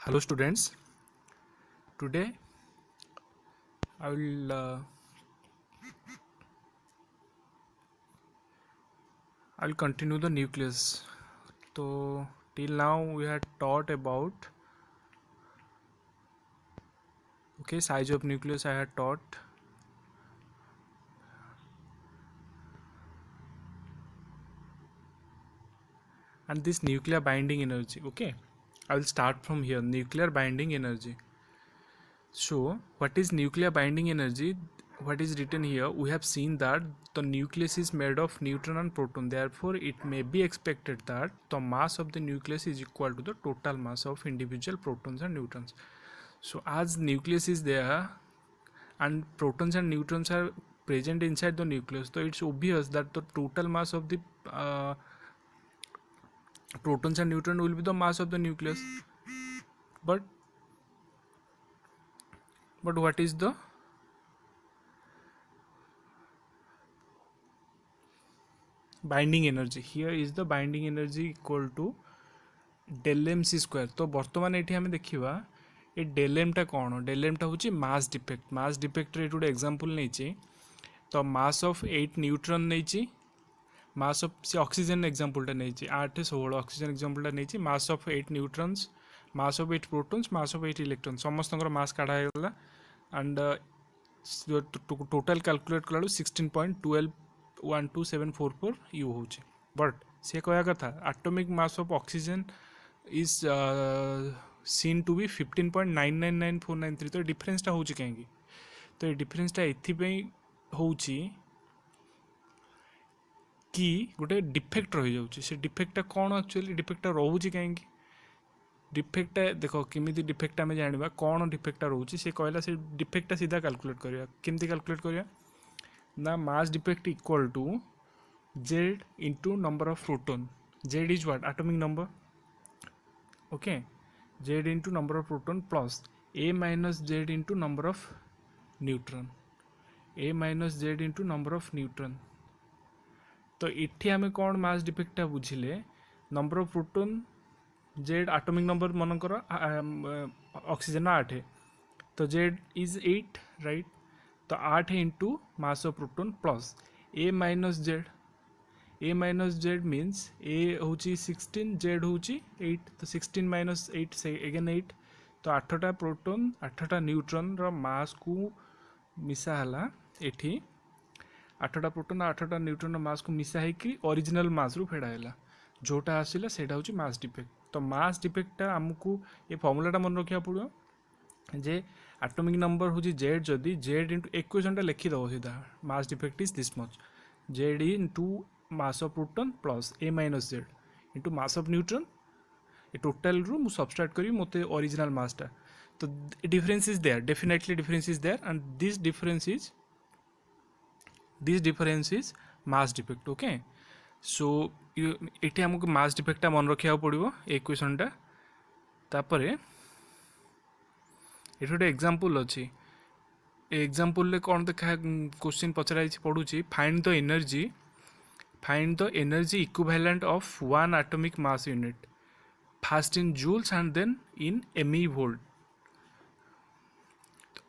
Hello students, today I will continue the nucleus. So till now we had taught about size of nucleus. I had taught, and this nuclear binding energy. I will start from here. Nuclear binding energy. So what is nuclear binding energy? What is written here? We have seen that the nucleus is made of neutron and proton. Therefore, it may be expected that the mass of the nucleus is equal to the total mass of individual protons and neutrons. So as nucleus is there and protons and neutrons are present inside the nucleus, so it's obvious that the total mass of the protons and neutrons will be the mass of the nucleus. But what is the binding energy? Here is the binding energy equal to del mc square. तो बर्तमान ये आम देखा ये del m टा कौन? del m टा हूँ मास डिफेक्ट. मास डिफेक्ट रे गोटे एग्जांपल नहीं तो मास ऑफ 8 न्यूट्रॉन नहीं, मास ऑफ से ऑक्सीजन एग्जांपल टा नहीं 8 16 ऑक्सीजन एग्जांपल टा नहीं, mass of 8 neutrons, mass of 8 protons, mass of 8 electron समस्त मास काढ़ा गला एंड टोटल कैलकुलेट कला 16.121244 यू हो. बट से कहया कथा atomic mass of oxygen is seen to be 15.999493. तो डिफरेंसटा हो कहीं? तो ये डिफरेंसटा एथिपाई होउची कि गोटे डिफेक्ट रही जाउची. से डिफेक्टटा कौन? एक्चुअली डिफेक्टटा रोचे कहीं? डिफेक्टटा देख केमी डिफेक्ट आम जाना कौन डिफेक्टटा रोचे. से कहला से डिफेक्टटा सीधा कैलकुलेट करिया. केमती कैलकुलेट करिया ना mass defect equal to Z into number of proton. Z is what? Atomic number. Okay, Z into number of proton plus A minus Z into number of neutron. A minus Z into number of neutron. तो इठी आम कौन mass डिफेक्टटा बुझिले number of proton Z atomic number मनकर oxygen 8 तो Z is 8 right. तो 8 into mass of proton plus A minus Z. A minus Z means ए हूँ 16, जेड हूँ 8. तो 16 माइनस 8 से अगेन 8. तो 8टा प्रोटॉन 8टा न्यूट्रॉन रो मास को मिसाला एठी 8टा प्रोटॉन 8टा न्यूट्रॉन मास को मिसा है ओरिजिनल मास रु फेड़ाला जोटा आसला सेटा हूँ मास डिफेक्ट. तो मास डिफेक्टटा आमको ये फर्मुलाटा मन रखा पड़ो जे एटॉमिक नंबर हूँ जेड जदि जेड इंटू इक्वेशनटा लिखिदेव सीधा mass defect is this much. Z into mass of proton plus A minus Z into mass of neutron ए टोटाल रु सबस्ट्रैक्ट करी मते ओरिजिनल मासटा. तो difference is there, definitely difference is there and this difference is mass defect. Okay, so ये आमको मास डिफेक्टटा मन रखा पड़ो इक्वेशनटा. तापर ये गोटे एग्जांपल अच्छी. एग्जांपल कौन देखा क्वेश्चन पचरा पड़ुची find the energy equivalent of one atomic mass unit first in joules and then in ME volt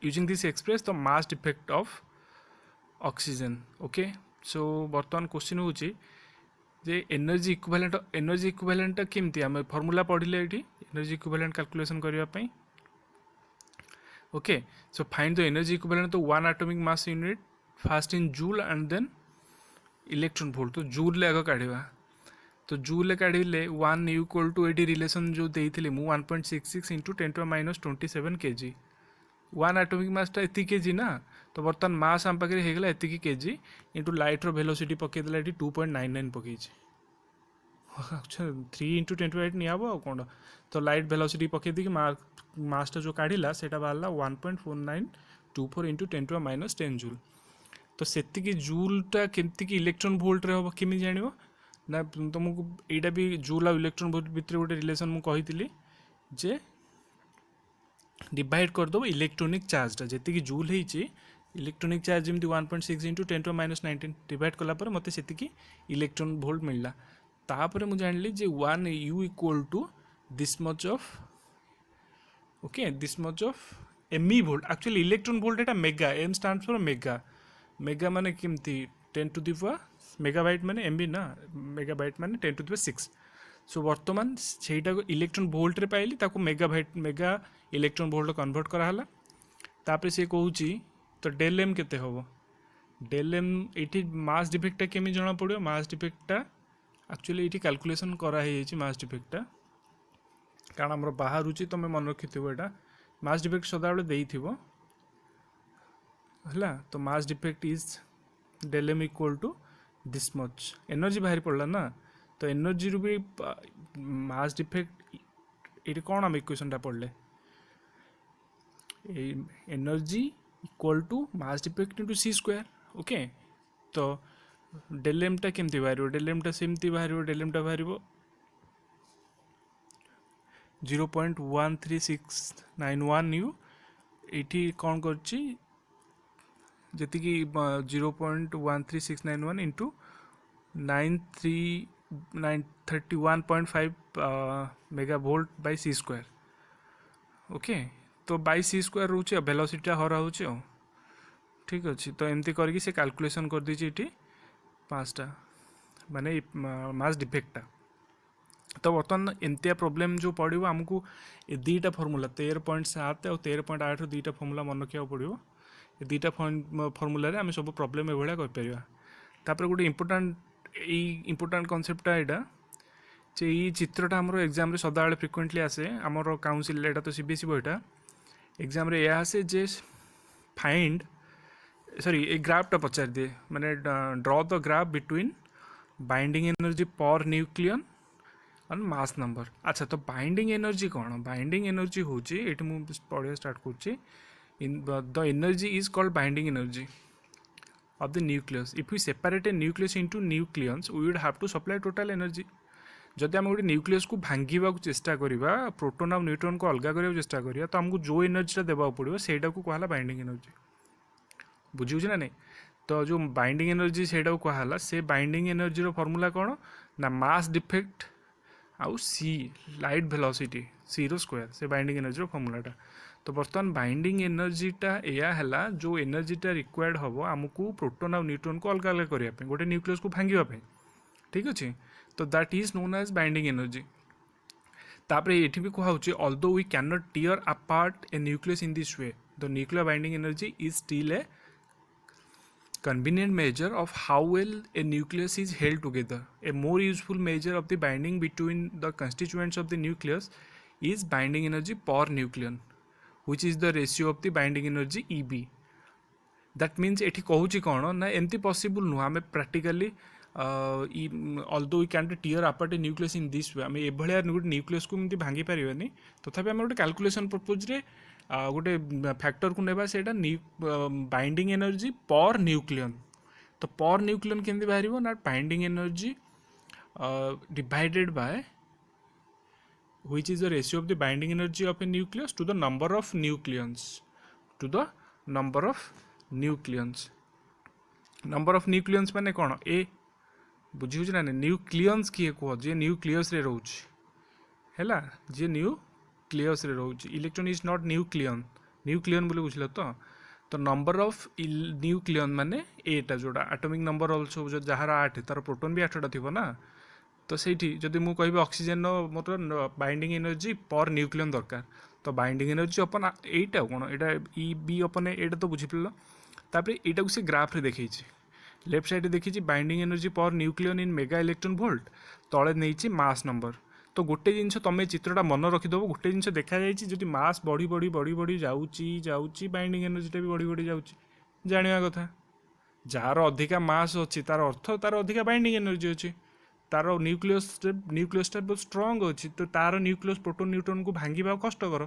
using this express the mass defect of oxygen. Okay, so बर्तमान क्वेश्चन हूँ जे energy equivalent केमती आम formula पढ़ले ये energy equivalent calculation करने. Okay, so find the energy equivalent तो one atomic mass unit first in joule and then electron volt. तो joule ले आग काढ़ा. तो जूल काढ़ले 1 इक्वल टू ये रिलेसन जो देते मुझे 1.66 इंटू 10⁻27 kg. वन एटॉमिक मासटा एति केजी ना. तो बर्तमान मास आम पाखे होगा एति केजी इंटू लाइट्र भेलोसिटी पकईदेला ये 2.99 पकई. अच्छा 3 इंटू 10⁸ नहीं आ कौन. तो लाइट भेलोसिटी पकईदी मासटा जो काढ़ला से बाहर 1.4924 इंटू 10⁻10 जूल. तो सेतिकी जूलटा केमती इलेक्ट्रॉन वोल्ट रे हम केमी जान ना. तुमको यहाँ भी जूल और इलेक्ट्रॉन वोल्ट भितर गोटे रिलेसन मुझे जे डिवाइड करदेव इलेक्ट्रोनिक चार्जटा जी जूल होती इलेक्ट्रोनिक चार्ज जमी 1.6 इंटू 10⁻19 डिवाइड कलापर मत से इलेक्ट्रॉन वोल्ट मिलला. तापर मुझे जान ली जे 1 U equal to this much of okay this much of ME volt actually electron volt एटा mega M stands for mega mega माने केमती 10 टू द पावर मेगाबाइट माने एमबी ना मेगाबाइट माने 10 टू द पावर 6 सो वर्तमान ସେଇଟା इलेक्ट्रॉन वोल्ट रे पाइली ताको megabyte mega electron volt convert करा हला तापर से कहूची तो डेल एम केते होबो डेल एम एठी मास डिफेक्टटा केमी जणा पड़ियो मास डिफेक्टटा एक्चुअली एठी कैलकुलेशन करा हे छि मास डिफेक्टटा कारण हमर बाहर रुचि तमे मन रखिथिबो एटा मास डिफेक्ट सदा बेले देइथिबो हला तो mass defect is del M equal to this much energy बाहर पड़ला ना तो एनर्जी रु भी मास डिफेक्ट एठी कोन हम इक्वेशनटा पढ़ले energy equal to mass defect into C square okay तो डेल एम टा केमती बाहर डेल एम टा सेमती बाहर डेल एम टा बाहर 0.13691 यू एठी कौन करची जति कि 0.13691 into 931.5 mega volt by C square okay तो बाय सी स्क्वायर रोचे वेलोसिटी हरा होचे ठीक अच्छे तो एमती करके से कैलकुलेशन कर दीजिए ये पाँचटा माने मास डिफेक्टा तो बर्तमान एमतिया प्रोब्लेम जो पड़ो आमको ये दुईटा फर्मूला 13.7 और 13.8 दुईटा फर्मूला मन रखा पड़ो ये दुईटा फर्मूला आम सब प्रोब्लेम एभलिया कर गोटे इम्पोर्टाट कनसेप्टा यहाँ जे ये चित्रटा आमर एग्जाम रे सदा बेले फ्रिक्वेंटली आसे आमर काउंसिल एटा तो सीबीएसई बईटा एग्जाम रे या आसे जे फाइंड सॉरी ये ग्राफटा पचार दिए माने draw the graph between binding energy per nucleon और मास नंबर अच्छा तो बाइंडिंग एनर्जी कौन बाइंडिंग एनर्जी हूँ ये मुझे पढ़ा स्टार्ट कर the energy is called binding energy of the nucleus if we separate a nucleus into nucleons we would have to supply total energy जदि आम गोटे न्यूक्लियस को भांगा चेष्टा करवा प्रोटोन और न्यूट्रॉन को अलग करने चेष्टा करिया तो हमको जो एनर्जीटा देवा पड़ो सेटा को कहला बाइंडिंग एनर्जी बुझे ना नहीं तो जो बाइंडिंग एनर्जी सेटा को कहला से बाइंडिंग एनर्जी रो फॉर्मूला कौन ना मास डिफेक्ट आउ सी लाइट वेलोसिटी सी रो स्क्वायर से बाइंडिंग एनर्जी रो फॉर्मूलाटा तो बर्तमान बाइंडिंग एनर्जीटा या है जो एनर्जीटा रिक्वायर्ड हम आमको प्रोटोन और न्यूट्रॉन को अलग अलग करने गोटे न्यूक्लियस को भांगापी ठीक अच्छे तो that is known as binding energy तापर ये भी कहुच्छे although we can not tear apart a nucleus in this way the nuclear binding energy is still a convenient measure of how well a nucleus is held together. A more useful measure of the binding between the constituents of the nucleus is binding energy per nucleon, which is the ratio of the binding energy EB. That means एठी कहूची कौन ना एमती possible नुह आम practically although we can't tear apart a nucleus in this way आम एभलिया गोटे nucleus को एमती भांगी पारिबानी तथापि आम गोटे कैलकुलेशन पर्पज रे गोटे फैक्टर को नेबा सेटा बाइंडिंग एनर्जी पर न्यूक्लियन तो पर न्यूक्लियन केमती बाहर ना binding energy divided by which is the ratio of the binding energy of a nucleus to the number of nucleons number of nucleons माने कौन ए बुझी ना न्यूक्लियंस किए कह जे न्यूक्लियस रे रोच हैला जे न्यूक्लियस रे रोच इलेक्ट्रॉन इज नॉट न्यूक्लियन बोले बुझल तो नंबर ऑफ न्यूक्लियन माने एटा जोड़ा एटॉमिक नंबर आल्सो जो जहार 8 तार प्रोटॉन भी 8टा थिबो ना तो सेठी जदि मु कहबी ऑक्सीजन मतलब बाइंडिंग एनर्जी पर न्यूक्लियन दरकार तो बाइंडिंग एनर्जी अपन एटा कोन एटा ई बी अपन एटा तो बुझी पड़लो तापर एटा को से ग्राफ रे देखै छी लेफ्ट साइड देखी बाइंडिंग एनर्जी पर न्यूक्लियन इन मेगा इलेक्ट्रॉन वोल्ट तले नहीं मास नंबर तो गोटे जिनस तुम चित्रटा मन रखिदेव गोटे जिन देखा जाए मास बढ़ी बढ़ी बढ़ी बढ़ी जाऊँगी बाइंडिंग एनर्जीटा भी बढ़ी बढ़ी जाऊँगी जाना कथा जार अधिका मास अच्छी तार अर्थ तार अधिका बाइंडिंग एनर्जी अच्छी तार न्यूक्लियसटा बहुत स्ट्रंग अच्छी तो तार न्यूक्लियस प्रोटॉन न्यूट्रॉन को भांगा कष्टकर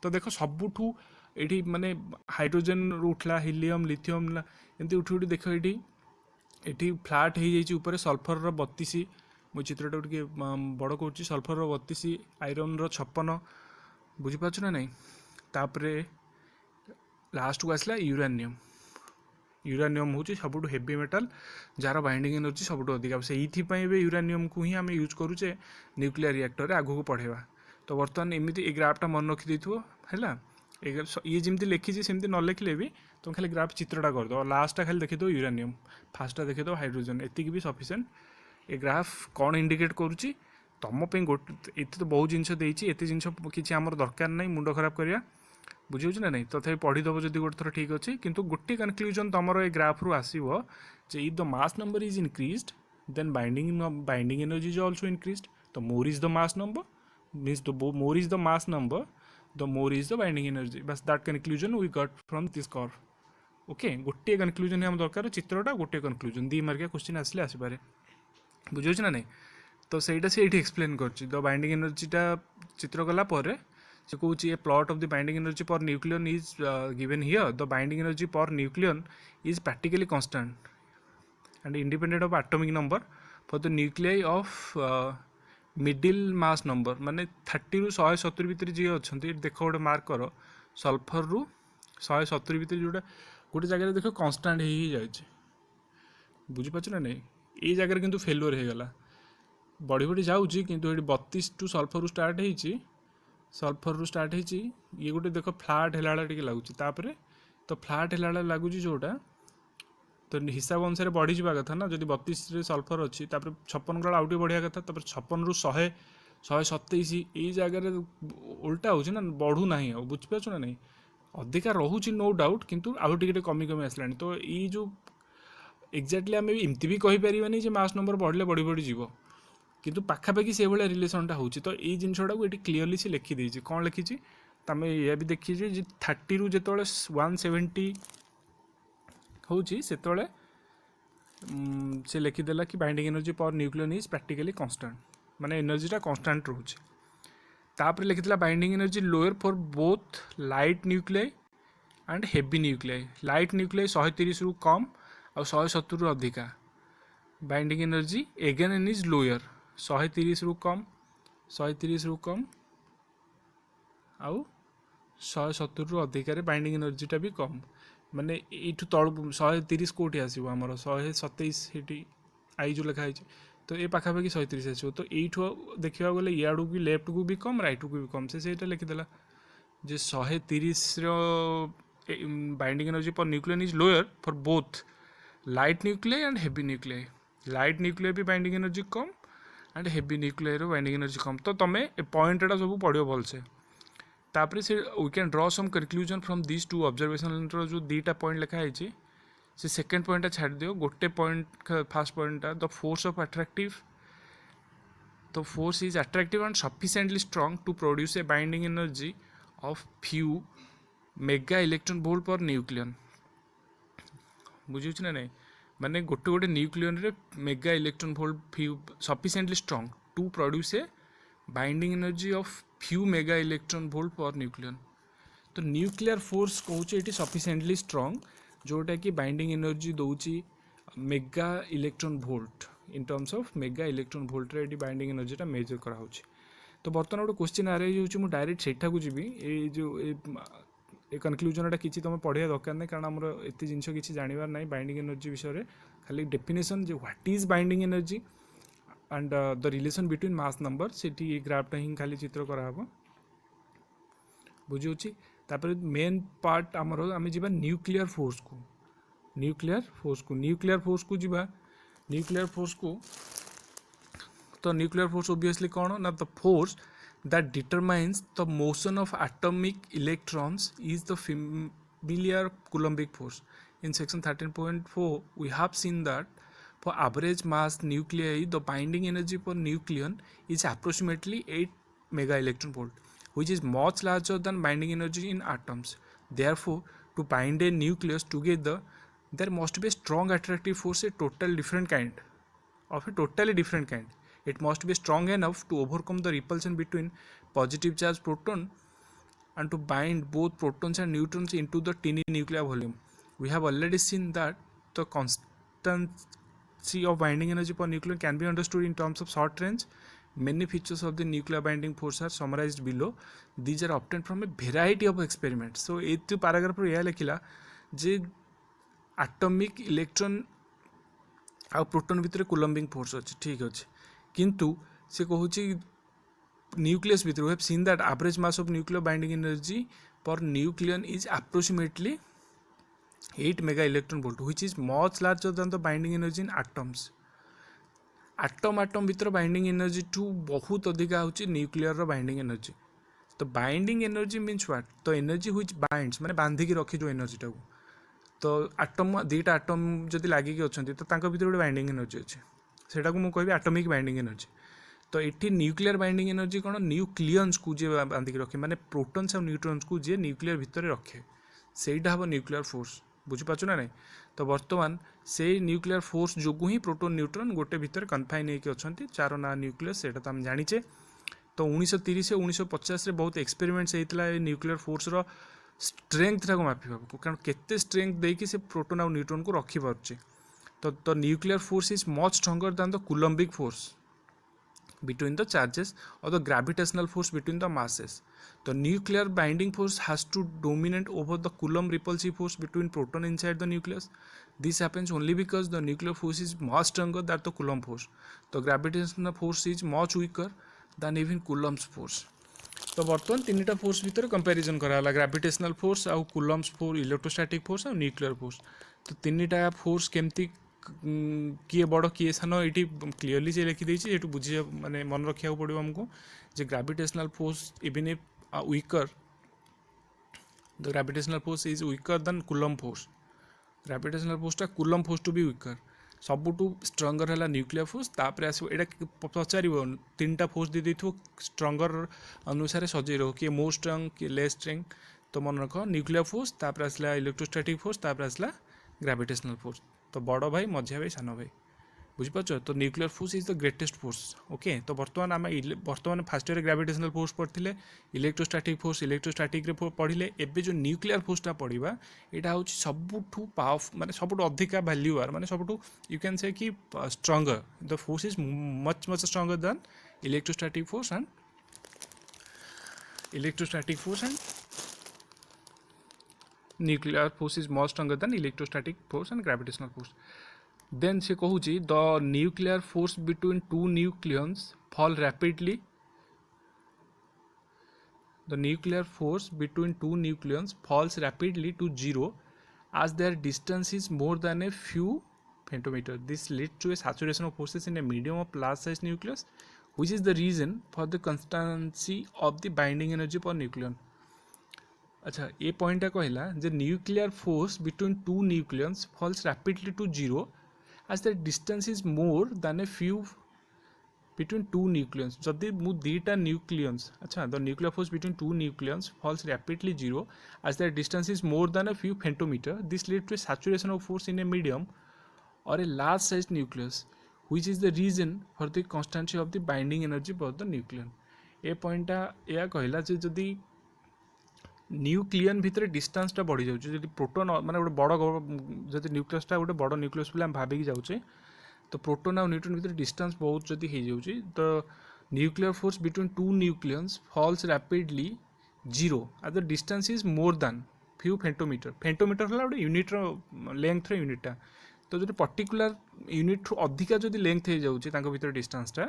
तो देख सबुठू ये माने हाइड्रोजन उठला हिलियम लिथियम एमती उठी उठी देख ये फ्लाट हो जाए सल्फर 32 मुझे चित्रटा टे बड़ कर सल्फर 32 आयरन 56 बुझीपार ना नहीं तापर लास्ट को आसला यूरानियम हूँ सब heavy metal jar binding energy सब अधिक से यूरानियम को ही आम यूज करुचे न्यूक्लियर रिएक्टर आगू को पढ़ेवा तो बर्तमान एमती ए ग्राफटा मन रखी है ये जमी लिखी सेमती न लिखले भी तुम खाली ग्राफ चित्रटा करदे लास्टा खाली देखीद यूरानियम फास्टा देखीद हाइड्रोजन एतिक भी सफिसीयंट ए ग्राफ कौन इंडिकेट करुच्ची तुम गोटे ये तो बहुत जिनस एत जिन किसी आम दरकार ना मुंड खराब करवा बुझे ना नहीं तथापि पढ़ीदेव जब गोटे थर ठीक अच्छे किंतु गोटे कनक्लूजन तुम ए ग्राफ रु आसो जे if the mass number is increased then binding energy is also increased तो more is the mass number means the more is the mass number the more is the binding energy बस that conclusion we got from this curve okay गोटे conclusion हम दरकार चित्रटा गोटे conclusion 2 मार्किया question आसले आसीपारे बुझे ना नहीं तो सहीटा से ये एक्सप्लेन कर द बाइंडिंग एनर्जीटा चित्र कला से कौन ए plot of the binding energy per nucleon is given here the binding energy per nucleon is practically constant and independent of atomic number for the nuclei of middle mass number माने 30 रु 170 भितर जी अच्छा देख गोटे मार्क कर sulphur रु 170 भितर जोटा गोटे जगह देख कन्स्टाट हो जाए बुझीपार ना नहीं ये जगह किंतु फेल्योर हो गला बढ़ी बढ़ी जाऊँगी किंतु ये 32 टू सल्फर रु स्टार्ट होती सल्फर रु स्टार्ट होती ये गोटे देख फ्लाट है टे लगुच तो फ्लाट है लगुच जोटा तो हिसाब अनुसार बढ़ी जावा कथा ना जब 32 सल्फर अच्छी 56 गला आउटे बढ़िया कथा 56 रु 100 127 यही जगह उल्टा हो बढ़ू ना बुझीपार ना नहीं अधिका रोचे नो डाउट किंतु आउ टे कमी कमी आसला तो ये जो एक्जाक्टली आम एमती भी कहींपारानी जे मास नंबर बढ़ले बढ़ी बढ़ी जीव किंतु पाखापाखि से भाया रिलेसनटा हो तो ये जिनटा को ये क्लीयरली से लिखिदी कौन लिखी तुम यह भी देखिए 30 रु जो 170 होची से से लिखिदेला कि binding energy per nucleon is practically constant माने एनर्जीटा कांस्टेंट रोचे तापर लिखिदेला binding energy lower for both light nuclei and heavy nuclei light nuclei 130 रु कम और 170 रु अधिका binding energy again is lower 130 रु कम 130 रु कम आउ 170 रु अधिकार बाइंडिंग एनर्जीटा भी कम माने यू तल 130 कौटी आसो आमर 127 आई जो लिखाई तो ये पाखापाखि 130 आसो तो यू देखा गले इयाड़ू भी लेफ्ट को भी कम राइट को भी कम से लिखिदेला जे 130 binding energy per nucleon is lower for both light nuclei and heavy nuclei light nuclei भी बाइंडिंग एनर्जी कम and heavy nuclei binding energy कम तो तुम्हें पॉइंटा सब पढ़ो भलसे तापर से we can draw some conclusion from this two observation जो 2टा पॉइंट लिखा है से सेकेंड पॉइंटा छाड़ दियो गोटे पॉइंट फास्ट पॉइंटा द फोर्स ऑफ अट्रैक्टिव तो force is attractive and sufficiently strong to produce a binding energy of few mega electron volt per nucleon बुझे ना नहीं माने गोटे गोटे न्यूक्लियन रे mega electron volt few sufficiently strong to produce a binding energy of few mega electron volt per nucleon तो nuclear force कहूँ ये सफिशिएंटली स्ट्रांग जोटा कि बाइंडिंग एनर्जी दौची mega electron volt in terms of mega electron volt रे binding एनर्जीटा major करा तो बर्तमान गोटे क्वेश्चन आ रही हूँ डायरेक्ट सेठा को जी ये जो ए कनक्लूजनटा किसी तुम पढ़ा दरकार नहीं कारण आमर एत जिन किसी जानवर ना बाइंडिंग एनर्जी विषय खाली डेफिनेशन जो what is binding energy and the relation between mass number से ग्राफटा ही खाली चित्र कराब बुझे तापर मेन पार्ट आमर आम जा न्यूक्लियर फोर्स को न्यूक्लियर फोर्स को जीवा न्यूक्लियर फोर्स को तो न्यूक्लियर फोर्स ओबियसली कौन ना the force that determines the motion of atomic electrons is the familiar Coulombic force. In section 13.4 we have seen that for average mass nuclei the binding energy per nucleon is approximately 8 mega electron volt which is much larger than binding energy in atoms. Therefore to bind a nucleus together there must be a strong attractive force a totally different kind. It must be strong enough to overcome the repulsion between positive charge proton and to bind both protons and neutrons into the tiny nuclear volume. We have already seen that the constancy of binding energy per nucleon can be understood in terms of short range. Many features of the nuclear binding force are summarized below. These are obtained from a variety of experiments. So ये paragraph रे यह लिखिला जे atomic electron आ proton भितर कूलम्बिंग force अच्छे ठीक अच्छे किंतु से कहूँ nucleus भितर we have seen that average mass of nuclear binding energy per nucleon is approximately 8 mega electron volt, which is much larger than the binding energy in atoms. atom ଭିତର binding energy ଠୁ ବହୁତ ଅଧିକା ହେଉଛି ନ୍ୟୁକ୍ଲିୟରର binding energy. ତ binding energy means what? ତ energy which ବାଇଣ୍ଡସ୍ ମାନେ ବାନ୍ଧିକି ରଖି ଯେଉଁ ଏନର୍ଜିଟାକୁ। ତ ଆଟମ୍ ଦୁଇଟା ଆଟମ୍ ଯଦି ଲାଗିକି ଅଛନ୍ତି ତ ତାଙ୍କ ଭିତରେ ଗୋଟେ ବାଇଣ୍ଡିଂ ଏନର୍ଜି ଅଛି, ସେଇଟାକୁ ମୁଁ କହିବି ଆଟମିକ୍ ବାଇଣ୍ଡିଂ ଏନର୍ଜି। ତ ଏଠି ନ୍ୟୁକ୍ଲିୟର ବାଇଣ୍ଡିଂ ଏନର୍ଜି କ'ଣ? ନ୍ୟୁକ୍ଲିୟନ୍ସକୁ ଯିଏ ବାନ୍ଧିକି ରଖେ, ମାନେ ପ୍ରୋଟନ୍ସ ଆଉ ନ୍ୟୁଟ୍ରନ୍ସକୁ ଯିଏ ନ୍ୟୁକ୍ଲିୟର ଭିତରେ ରଖେ, ସେଇଟା ହେବ ନ୍ୟୁକ୍ଲିୟର ଫୋର୍ସ। ବୁଝିପାରୁଛୁ ନା ନାହିଁ? ତ ବର୍ତ୍ତମାନ ସେଇ ନ୍ୟୁକ୍ଲିୟର ଫୋର୍ସ ଯୋଗୁଁ ହିଁ ପ୍ରୋଟନ୍ ନ୍ୟୁଟ୍ରନ୍ ଗୋଟେ ଭିତରେ କନଫାଇନ୍ ହେଇକି ଅଛନ୍ତି, ଚାର ନାଁ ନ୍ୟୁକ୍ଲିୟସ୍, ସେଇଟା ତ ଆମେ ଜାଣିଛେ। ତ 1930 1950ରେ ବହୁତ ଏକ୍ସପେରିମେଣ୍ଟସ୍ ହେଇଥିଲା ଏ ନ୍ୟୁକ୍ଲିୟର ଫୋର୍ସର ଷ୍ଟ୍ରେଙ୍ଗଥଟାକୁ ମାପିବାକୁ, କାରଣ କେତେ ଷ୍ଟ୍ରେଙ୍ଗଥ ଦେଇକି ସେ ପ୍ରୋଟନ୍ ଆଉ ନ୍ୟୁଟ୍ରନ୍କୁ ରଖିପାରୁଛି। ତ nuclear force is much stronger than the coulombic force between the charges or the gravitational force between the masses. The nuclear binding force has to dominate over the Coulomb repulsive force between proton inside the nucleus. This happens only because the nuclear force is much stronger than the Coulomb force. The gravitational force is much weaker than even Coulomb's force. तो बर्तमान तीन force भितर comparison कराला, gravitational force आउ coulombs force, electrostatic force और nuclear force. तो तीन force केमती किए बड़ किए सान ये क्लीयरली से लिखिदे, ये बुझे माने मन रखा पड़ो आमको जे gravitational force even if weaker, the gravitational force is weaker then Coulomb force. Gravitational फोर्सटा Coulomb force to be weaker. सबुठू स्ट्रंगर है न्यूक्लियर फोर्स, तापर आसो यहाँ पचार तीन टा फोर्स दे देथो स्ट्रंगर अनुसार सजे रहो कि मोर स्ट्रंग कि लेस स्ट्रेंग। तो मन रख न्यूक्लियर फोर्स, तापर आसला इलेक्ट्रोस्टैटिक फोर्स, तापर आसला ग्राविटेशनल फोर्स। तो बड़ भाई, मझिया भाई, सान भाई, बुझिपार। तो nuclear force is the greatest force. Okay, तो बर्तमान आम बर्तमान फास्ट ईयर ग्राविटेशनल फोर्स पढ़ते, इलेक्ट्रोस्टैटिक फोर्स इलेक्ट्रोस्टैटिक पढ़ले, एबे जो न्यूक्लियर फोर्सटा पढ़ा यहाँ हूँ सबुठू पावरफुल, माने सबुठू अधिका वैल्यूआर, माने सबुठू यू कैन से कि stronger. The force is much much stronger than electrostatic force and nuclear force is more stronger than electrostatic force and gravitational force. Then se kahuchi the nuclear force between two nucleons fall rapidly. The nuclear force between two nucleons falls rapidly to zero as their distance is more than a few femtometer. This leads to a saturation of forces in a medium of large size nucleus, which is the reason for the constancy of the binding energy per nucleon. अच्छा, ये पॉइंटा कहला जे nuclear force between two nucleons falls rapidly to zero as the distance is more than a few between two nucleons. जदि मु दीटा nucleons, अच्छा, the nuclear force between two nucleons falls rapidly zero as the distance is more than a few femtometer. This lead to a saturation of force in a medium और a large size nucleus, which is the reason for the constancy of the binding energy for the nucleon. ए पॉइंटा या कहला जे जदि nucleon भितर डिस्टेंसटा बढ़ी जाऊँ, जब प्रोटोन माने गोटे बड़ जब न्यूक्लियसटा गोटे बड़ न्यूक्लियस बोले आम भाविकी जाऊे, तो प्रोटोन और न्यूट्रॉन भितर डिस्टेंस बहुत जदि हो जाऊँ, तो nuclear force between two nucleons falls rapidly zero at the distance is more than few femtometer. Femtometer है गोटे यूनिट्र लेंथर यूनिटा। तो जो पर्टिकुलर यूनिट रु अधिका जदि लेंथ हो जाऊँ भीतर डिस्टेंसटा,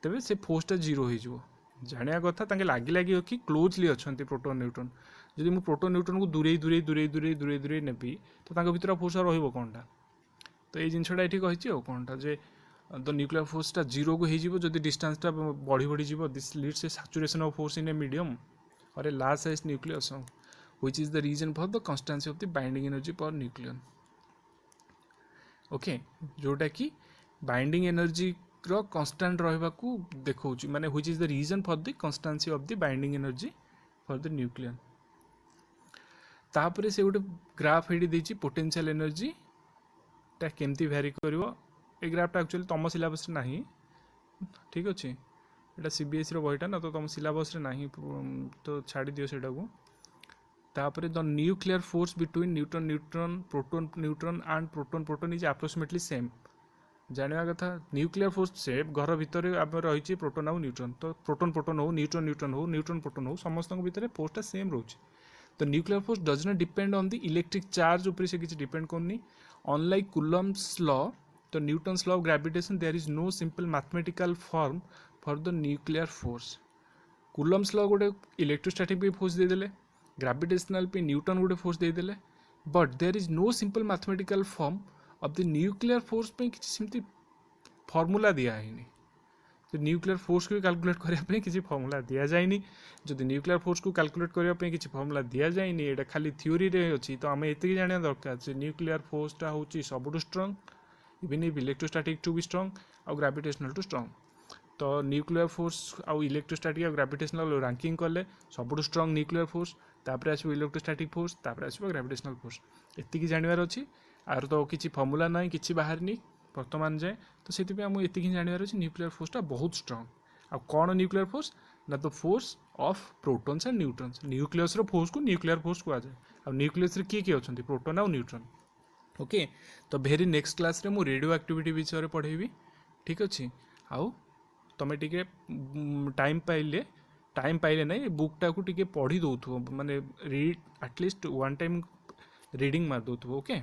तेज से फोर्सटा जीरो हो जाना कथा। तांके लागी लागी कि क्लोजली अच्छा प्रोटोन न्यूट्रॉन। जदि मु प्रोटोन न्यूट्रॉन को दूरे दूरे दूरे दूरे दूरे दूरे नेबी, तो तांके भीतर फोर्स रहिबो कोनटा? तो ये जिनसटा ये कही कोनटा जे द न्यूक्लियर फोर्सटा जीरो को हो जदि डिस्टेंसटा बढ़ी बढ़ी जीवो। This leads a saturation of force in a medium और a large size nucleus, which is the reason for the constancy of the binding energy per nucleon. Okay, जोटा कि बाइंडिंग एनर्जी रो कांस्टेंट रहबा को देखौची, माने which is the reason for the constancy of the binding energy for the nucleon. तापर से गोटे graph ये देछि पोटेंशियल एनर्जी टा केमती वैरी करिवो। ए ग्राफटा एक्चुअली तुम सिलेबस रे नाही, ठीक अच्छे, एटा सीबीएसई रो बहिटा ना, तो तुम सिलेबस रे नाही, तो छाड़ी दियो सेटा को। तापर the nuclear force between neutron neutron proton neutron and proton proton is approximately same. जाना कथा न्यूक्लियर फोर्स से घर भितर आम रही प्रोटॉन आउ न्यूट्रॉन, तो प्रोटॉन प्रोटॉन हो, न्यूट्रॉन न्यूट्रॉन हो, न्यूट्रॉन प्रोटॉन हो, समस्त भितर फोर्सटा सेम रोचे। तो nuclear force does not depend on the electric charge ऊपर से किसी डिपेंड करनी। अनलाइक कुलम्ब्स लॉ, तो Newton's law of gravitation, there is no simple mathematical form for the nuclear force. Coulomb's law गोटे इलेक्ट्रोस्टैटिक भी force देदेले, gravitational पे Newton गोटे फोर्स देदेले, but there is no simple mathematical form of the nuclear force पे किसी सेमती formula दिया है। तो न्यूक्लियर फोर्स को कैलकुलेट करने किसी फॉर्मूला दिया जाएनी। जदि न्यूक्लियर फोर्स को कैलकुलेट करने किसी फॉर्मूला दिया जाएनी, एटा खाली थ्योरी रे अछि, तो आम एतिक जानिया दरकार जे न्यूक्लियर फोर्सटा होची सबुठु strong, even if electrostatic to be strong और ग्रेविटेशनल टू स्ट्रांग। तो न्यूक्लियर फोर्स आउ इलेक्ट्रोस्टैटिक और ग्रेविटेशनल रैंकिंग कले सबुठु स्ट्रांग न्यूक्लियर फोर्स, तापर आसो इलेक्ट्रोस्टैटिक फोर्स, तापर आसो ग्रेविटेशनल फोर्स। एतिक जानिबार अछि, आर तो किसी फॉर्मूला ना किसी बाहर नहीं वर्तमान जाए। तो से एति ही जानवर अच्छे न्यूक्लियर फोर्सटा बहुत स्ट्रांग। आ कौन न्यूक्लियर फोर्स ना, तो force of protons and neutrons. Nucleus force को न्यूक्लियर फोर्स कह जाए। आ न्यूक्लियस किए किए अच्छा, प्रोटॉन आउ न्यूट्रॉन। ओके, तो भेरी नेक्स्ट क्लास रे मु रेडियो एक्टिविटी विषय पढ़ेबी। ठीक अच्छे, आउ तुम टे टाइम पाइले ना बुकटा को टे पढ़ी दौथु, माने read at least one time reading मार दौथु। ओके।